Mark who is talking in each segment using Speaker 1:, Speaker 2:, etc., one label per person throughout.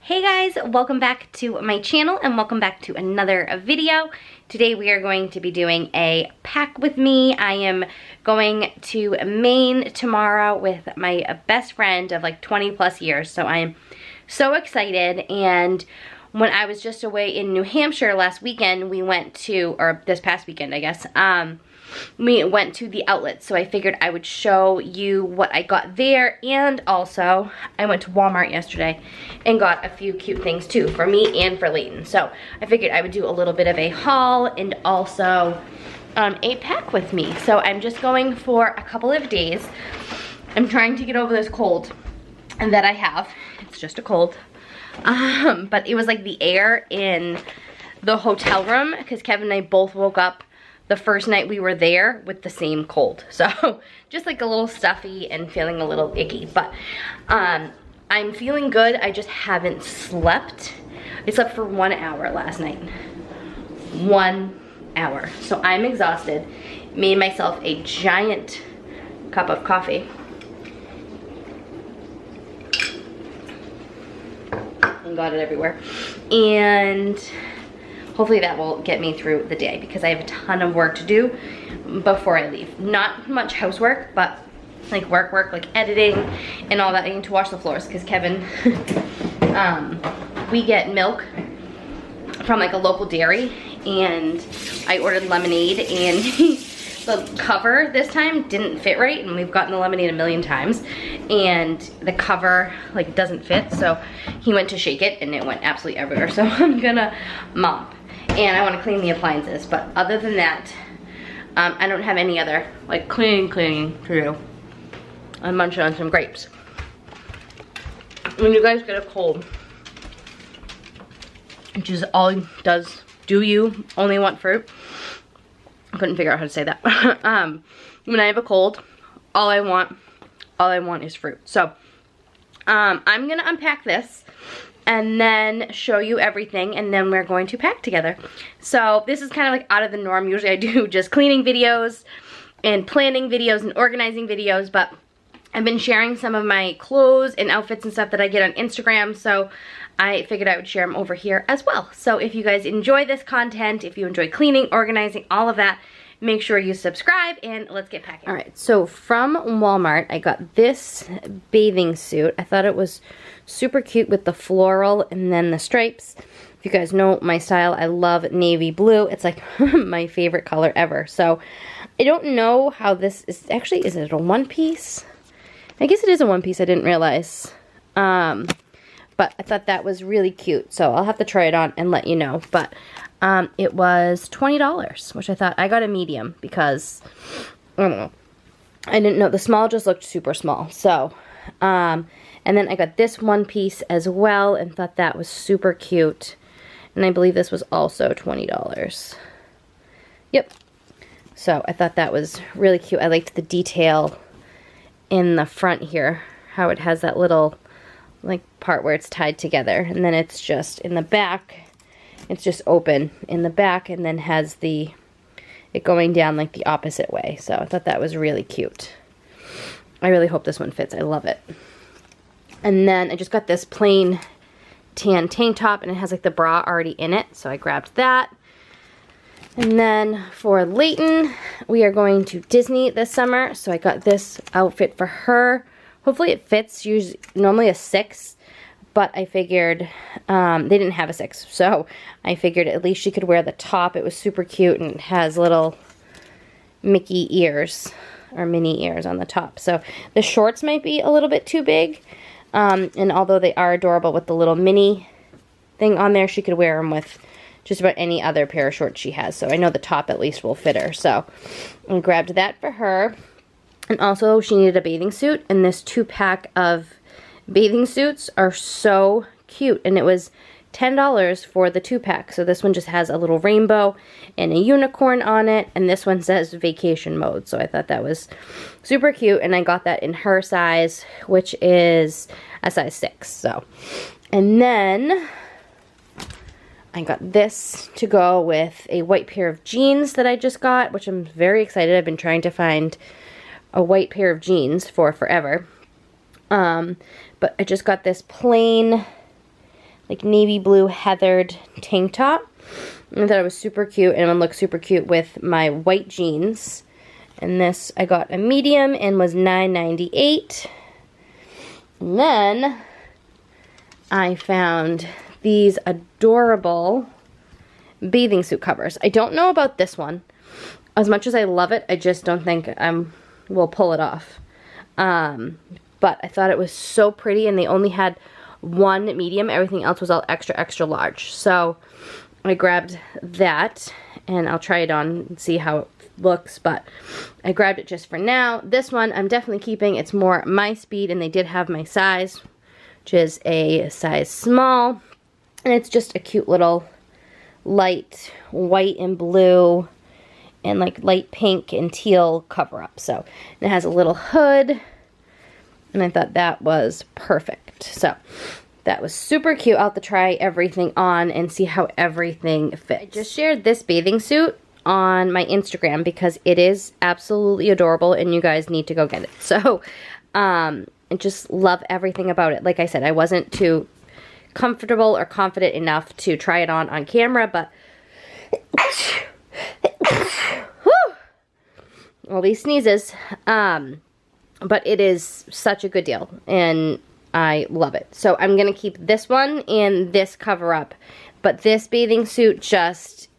Speaker 1: Hey guys, welcome back to my channel and welcome back to another video. Today we are going to be doing a pack with me. I am going to Maine tomorrow with my best friend of like 20 plus years, so I am so excited. And when I was just away in New Hampshire last weekend, we went to, or this past weekend I guess, we went to the outlet, so I figured I would show you what I got there. And also I went to Walmart yesterday and got a few cute things too for me and for Layton, so I figured I would do a little bit of a haul and also a pack with me. So I'm just going for a couple of days. I'm trying to get over this cold that I have. It's just a cold, but it was like the air in the hotel room because Kevin and I both woke up the first night we were there with the same cold. So just like a little stuffy and feeling a little icky, but I'm feeling good. I just haven't slept. I slept for 1 hour last night. 1 hour. So I'm exhausted. Made myself a giant cup of coffee. And got it everywhere. And hopefully that will get me through the day because I have a ton of work to do before I leave. Not much housework, but like work, like editing and all that. I need to wash the floors because Kevin, we get milk from like a local dairy and I ordered lemonade and the cover this time didn't fit right, and we've gotten the lemonade a million times and the cover like doesn't fit, so he went to shake it and it went absolutely everywhere. So I'm gonna mop and I want to clean the appliances, but other than that I don't have any other like cleaning to do. I'm munching on some grapes. When you guys get a cold, which is all it does, do you only want fruit? I couldn't figure out how to say that. When I have a cold, all I want is fruit. So I'm gonna unpack this and then show you everything, and then we're going to pack together. So this is kind of like out of the norm. Usually I do just cleaning videos and planning videos and organizing videos, but I've been sharing some of my clothes and outfits and stuff that I get on Instagram, so I figured I would share them over here as well. So if you guys enjoy this content, if you enjoy cleaning, organizing, all of that, make sure you subscribe and let's get packing. All right, so from Walmart, I got this bathing suit. I thought it was super cute with the floral and then the stripes. If you guys know my style, I love navy blue. It's like my favorite color ever. So I don't know how this is. Actually, is it a one piece? I guess it is a one piece, I didn't realize. But I thought that was really cute, so I'll have to try it on and let you know. But it was $20, which I thought, I got a medium because, I don't know, I didn't know, the small just looked super small. So, and then I got this one piece as well and thought that was super cute. And I believe this was also $20. Yep. So I thought that was really cute. I liked the detail in the front here, how it has that little like part where it's tied together, and then it's just in the back, it's just open in the back and then has it going down like the opposite way. So I thought that was really cute. I really hope this one fits. I love it. And then I just got this plain tan tank top and it has like the bra already in it, so I grabbed that. And then for Layton, we are going to Disney this summer, so I got this outfit for her. Hopefully it fits, usually normally a 6, but I figured they didn't have a 6, so I figured at least she could wear the top. It was super cute and it has little Mickey ears or mini ears on the top. So the shorts might be a little bit too big, and although they are adorable with the little mini thing on there, she could wear them with just about any other pair of shorts she has. So I know the top at least will fit her. So I grabbed that for her. And also she needed a bathing suit, and this 2-pack of bathing suits are so cute. And it was $10 for the 2-pack. So this one just has a little rainbow and a unicorn on it, and this one says vacation mode. So I thought that was super cute, and I got that in her size, which is a size 6. So, and then I got this to go with a white pair of jeans that I just got, which I'm very excited. I've been trying to find a white pair of jeans for forever. But I just got this plain like navy blue heathered tank top. I thought it was super cute and it would look super cute with my white jeans. And this I got a medium and was $9.98. And then I found these adorable bathing suit covers. I don't know about this one. As much as I love it, I just don't think will pull it off. But I thought it was so pretty, and they only had one medium. Everything else was all extra, extra large. So I grabbed that, and I'll try it on and see how it looks, but I grabbed it just for now. This one I'm definitely keeping. It's more my speed, and they did have my size, which is a size small, and it's just a cute little light white and blue and like light pink and teal cover up. So it has a little hood, and I thought that was perfect. So that was super cute. I'll have to try everything on and see how everything fits. I just shared this bathing suit on my Instagram because it is absolutely adorable and you guys need to go get it. So I just love everything about it. Like I said, I wasn't too comfortable or confident enough to try it on camera, but all these sneezes, but it is such a good deal and I love it. So I'm gonna keep this one and this cover up, but this bathing suit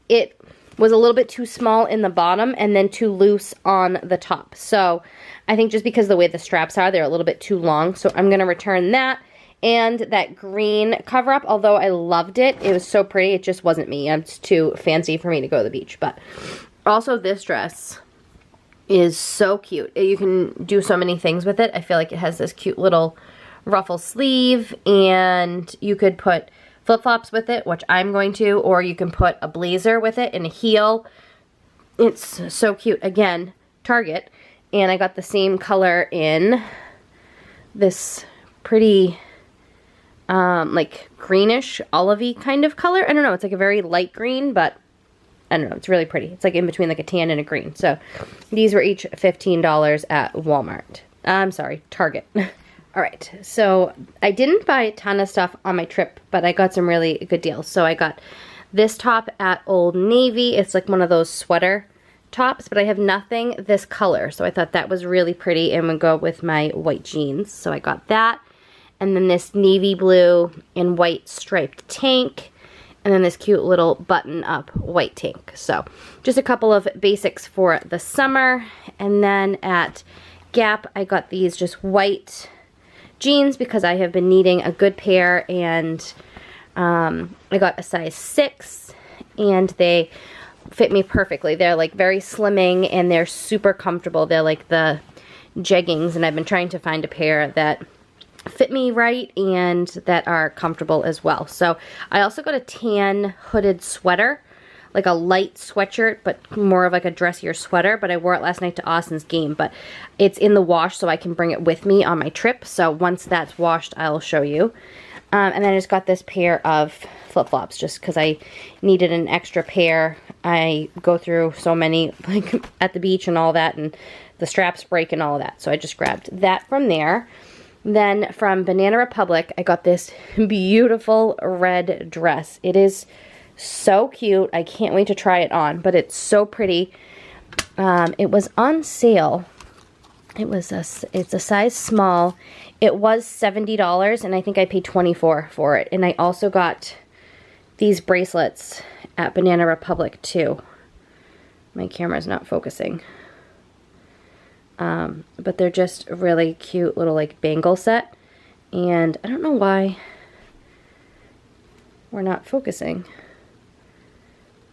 Speaker 1: it was a little bit too small in the bottom and then too loose on the top. So I think just because of the way the straps are, they're a little bit too long. So I'm gonna return that and that green cover up. Although I loved it, it was so pretty, it just wasn't me. It's too fancy for me to go to the beach. But also this dress is so cute. You can do so many things with it. I feel like it has this cute little ruffle sleeve, and you could put flip-flops with it, which I'm going to, or you can put a blazer with it and a heel. It's so cute. Again, Target, and I got the same color in this pretty like greenish olivey kind of color. I don't know, it's like a very light green, but I don't know, it's really pretty. It's like in between like a tan and a green. So these were each $15 at Walmart. I'm sorry, Target. All right, so I didn't buy a ton of stuff on my trip, but I got some really good deals. So I got this top at Old Navy. It's like one of those sweater tops, but I have nothing this color. So I thought that was really pretty and would go with my white jeans. So I got that. And then this navy blue and white striped tank. And then this cute little button-up white tank. So just a couple of basics for the summer. And then at Gap, I got these just white jeans because I have been needing a good pair, and I got a size 6 and they fit me perfectly. They're like very slimming and they're super comfortable. They're like the jeggings, and I've been trying to find a pair that fit me right and that are comfortable as well. So I also got a tan hooded sweater, like a light sweatshirt, but more of like a dressier sweater, but I wore it last night to Austin's game, but it's in the wash so I can bring it with me on my trip. So once that's washed, I'll show you. And then I just got this pair of flip-flops just because I needed an extra pair. I go through so many like at the beach and all that, and the straps break and all that. So I just grabbed that from there. Then from Banana Republic, I got this beautiful red dress. It is so cute. I can't wait to try it on, but it's so pretty. It was on sale. It's a size small. It was $70, and I think I paid $24 for it. And I also got these bracelets at Banana Republic too. My camera's not focusing. But they're just a really cute little like bangle set, and I don't know why we're not focusing.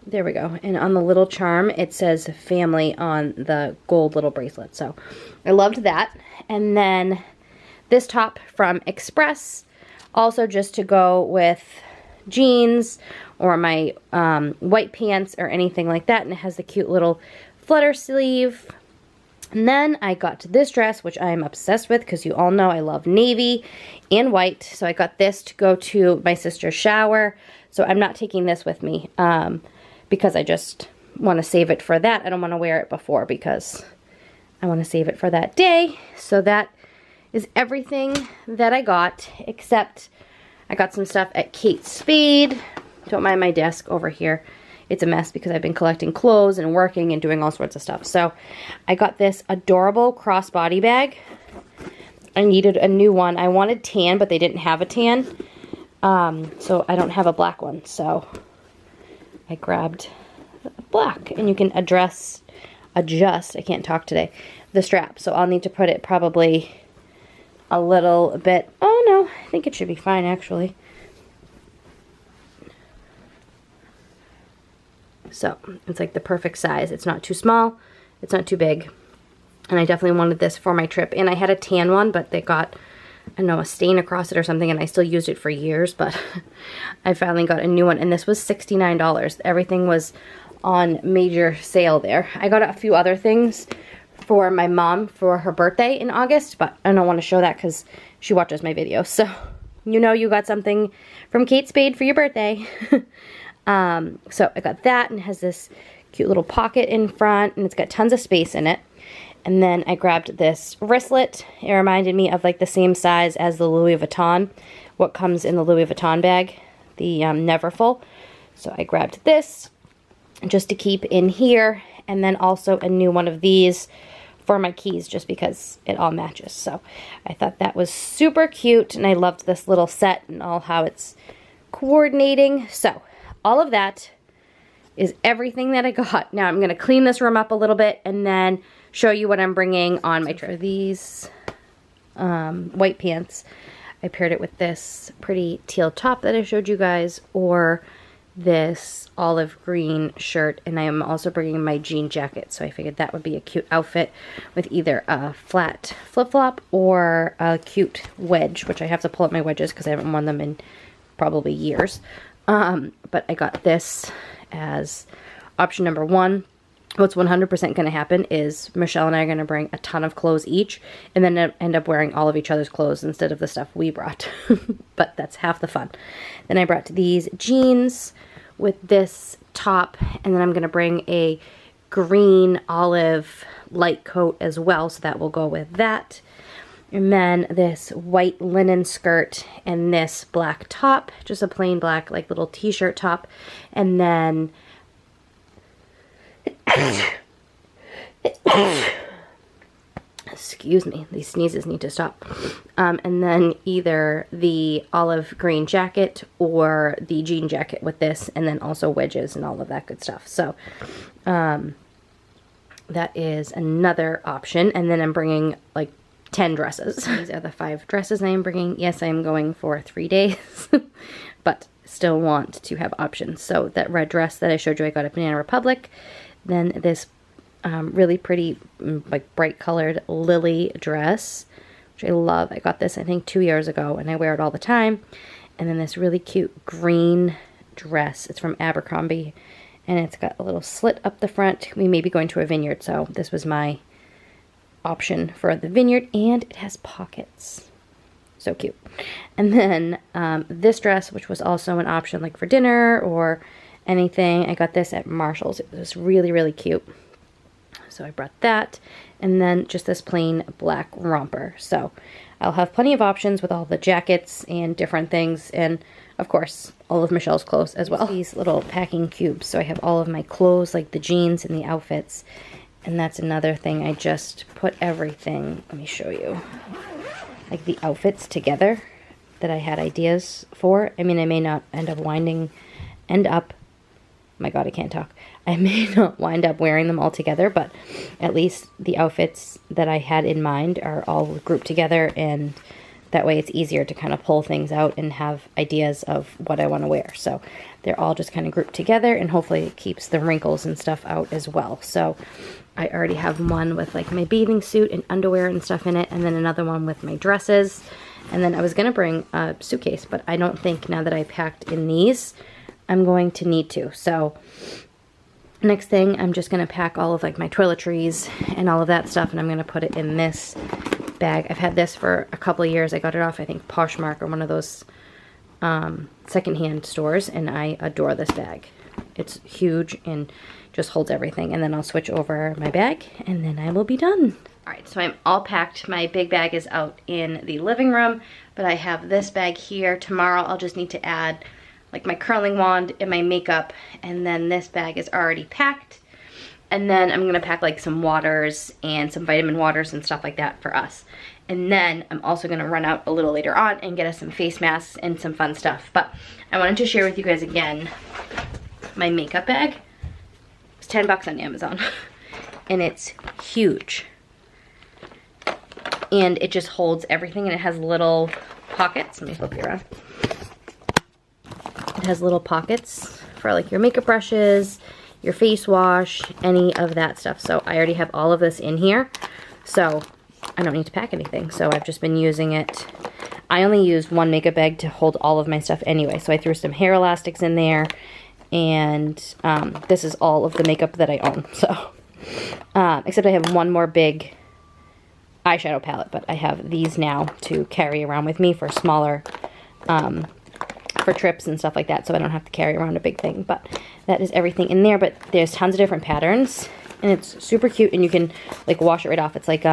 Speaker 1: There we go. And on the little charm, it says family on the gold little bracelet. So I loved that. And then this top from Express, also just to go with jeans or my white pants or anything like that. And it has the cute little flutter sleeve. And then I got this dress, which I am obsessed with because you all know I love navy and white. So I got this to go to my sister's shower. So I'm not taking this with me because I just want to save it for that. I don't want to wear it before because I want to save it for that day. So that is everything that I got, except I got some stuff at Kate Spade. Don't mind my desk over here. It's a mess because I've been collecting clothes and working and doing all sorts of stuff. So I got this adorable crossbody bag. I needed a new one. I wanted tan, but they didn't have a tan. So I don't have a black one. So I grabbed black. And you can adjust, I can't talk today, the strap. So I'll need to put it probably a little bit, oh no, I think it should be fine actually. So it's like the perfect size. It's not too small, it's not too big. And I definitely wanted this for my trip. And I had a tan one, but they got, I don't know, a stain across it or something, and I still used it for years, but I finally got a new one, and this was $69. Everything was on major sale there. I got a few other things for my mom for her birthday in August, but I don't want to show that because she watches my videos. So you know you got something from Kate Spade for your birthday. So I got that, and it has this cute little pocket in front, and it's got tons of space in it. And then I grabbed this wristlet. It reminded me of like the same size as the Louis Vuitton, what comes in the Louis Vuitton bag, the Neverfull. So I grabbed this just to keep in here, and then also a new one of these for my keys just because it all matches. So I thought that was super cute, and I loved this little set and all how it's coordinating. So all of that is everything that I got. Now I'm going to clean this room up a little bit and then show you what I'm bringing on my trip. For these white pants, I paired it with this pretty teal top that I showed you guys, or this olive green shirt, and I am also bringing my jean jacket, so I figured that would be a cute outfit with either a flat flip-flop or a cute wedge, which I have to pull up my wedges because I haven't worn them in probably years. But I got this as option number one. What's 100% going to happen is Michelle and I are going to bring a ton of clothes each, and then end up wearing all of each other's clothes instead of the stuff we brought. But that's half the fun. Then I brought these jeans with this top, and then I'm going to bring a green olive light coat as well, so that will go with that. And then this white linen skirt and this black top, just a plain black like little t-shirt top. And then excuse me, these sneezes need to stop. And then either the olive green jacket or the jean jacket with this, and then also wedges and all of that good stuff. So that is another option. And then I'm bringing like 10 dresses. These are the 5 dresses I am bringing. Yes, I am going for 3 days, but still want to have options. So that red dress that I showed you, I got at Banana Republic. Then this really pretty, like bright colored lily dress, which I love. I got this, I think, 2 years ago, and I wear it all the time. And then this really cute green dress. It's from Abercrombie, and it's got a little slit up the front. We may be going to a vineyard, so this was my option for the vineyard, and it has pockets. So cute. And then this dress, which was also an option like for dinner or anything. I got this at Marshall's. It was really, really cute. So I brought that, and then just this plain black romper. So I'll have plenty of options with all the jackets and different things, and of course all of Michelle's clothes as well. These little packing cubes, so I have all of my clothes, like the jeans and the outfits. And that's another thing, I just put everything, let me show you, like the outfits together that I had ideas for. I mean, I may not end up my God, I can't talk. I may not wind up wearing them all together, but at least the outfits that I had in mind are all grouped together, and that way it's easier to kind of pull things out and have ideas of what I want to wear. So they're all just kind of grouped together, and hopefully it keeps the wrinkles and stuff out as well. So I already have one with like my bathing suit and underwear and stuff in it, and then another one with my dresses. And then I was going to bring a suitcase, but I don't think now that I packed in these, I'm going to need to. So next thing, I'm just going to pack all of like my toiletries and all of that stuff, and I'm going to put it in this bag. I've had this for a couple of years. I got it off, I think, Poshmark or one of those secondhand stores, and I adore this bag. It's huge and just holds everything. And then I'll switch over my bag, and then I will be done. All right, so I'm all packed. My big bag is out in the living room, but I have this bag here. Tomorrow I'll just need to add like my curling wand and my makeup, and then this bag is already packed. And then I'm gonna pack like some waters and some vitamin waters and stuff like that for us. And then I'm also gonna run out a little later on and get us some face masks and some fun stuff. But I wanted to share with you guys again my makeup bag. It's 10 bucks on Amazon and it's huge. And it just holds everything, and it has little pockets. Let me flip you around. It has little pockets for like your makeup brushes, your face wash, any of that stuff. So I already have all of this in here, so I don't need to pack anything. So I've just been using it. I only use one makeup bag to hold all of my stuff anyway, so I threw some hair elastics in there, and this is all of the makeup that I own. So except I have one more big eyeshadow palette, but I have these now to carry around with me for smaller for trips and stuff like that, so I don't have to carry around a big thing. But that is everything in there. But there's tons of different patterns, and it's super cute, and you can like wash it right off. It's like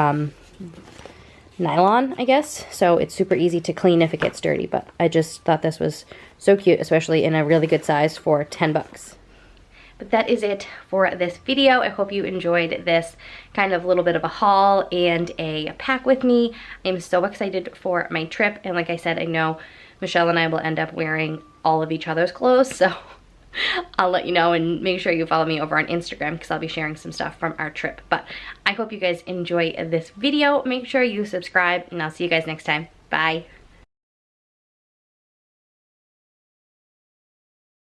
Speaker 1: nylon, I guess, so it's super easy to clean if it gets dirty. But I just thought this was so cute, especially in a really good size for 10 bucks. But that is it for this video. I hope you enjoyed this kind of little bit of a haul and a pack with me. I'm so excited for my trip, and like I said, I know Michelle and I will end up wearing all of each other's clothes, so I'll let you know, and make sure you follow me over on Instagram because I'll be sharing some stuff from our trip. But I hope you guys enjoy this video. Make sure you subscribe, and I'll see you guys next time. Bye.